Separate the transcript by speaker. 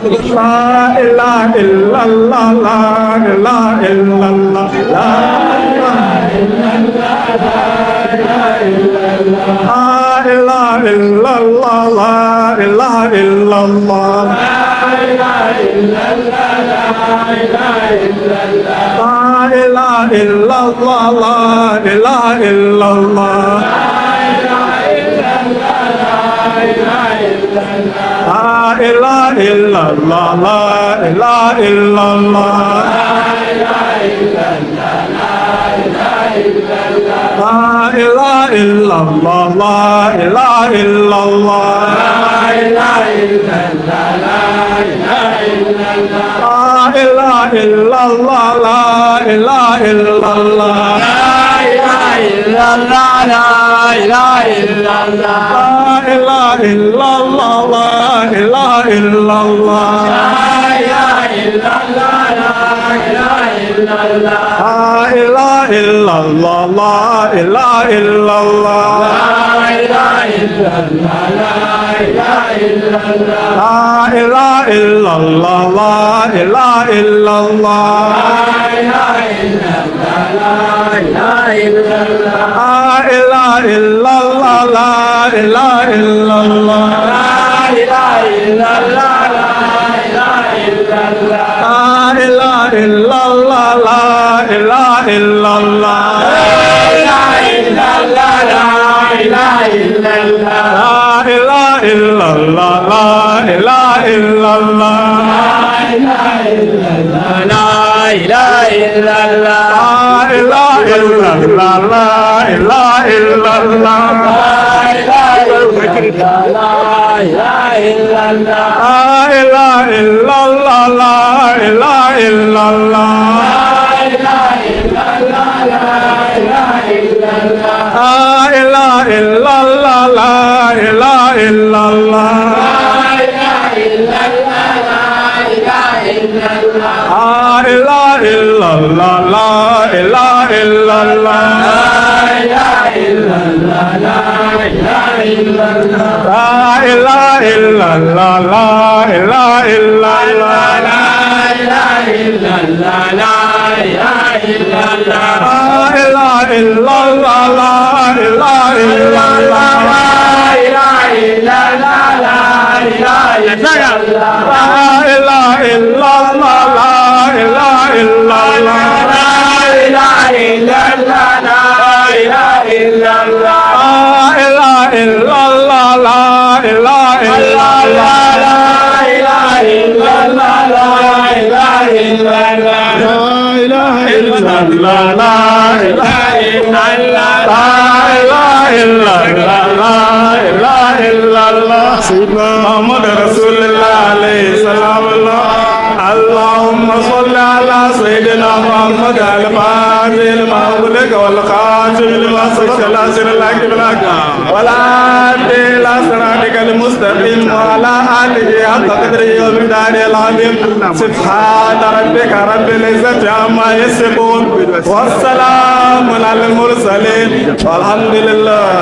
Speaker 1: ilaha illallah, la ilaha illallah, la ilaha illallah, la ilaha illallah, محمد رسول الله عليه السلام اللهم صل على سيدنا محمد الفاتح لما أغلق والخاتم لما سبق ناصر الحق بالحق والهادي إلى صراطك المستقيم وعلى آله حق قدره ومقداره العظيم سبحان ربك رب العزة عما يصفون والسلام على المرسلين والحمد لله.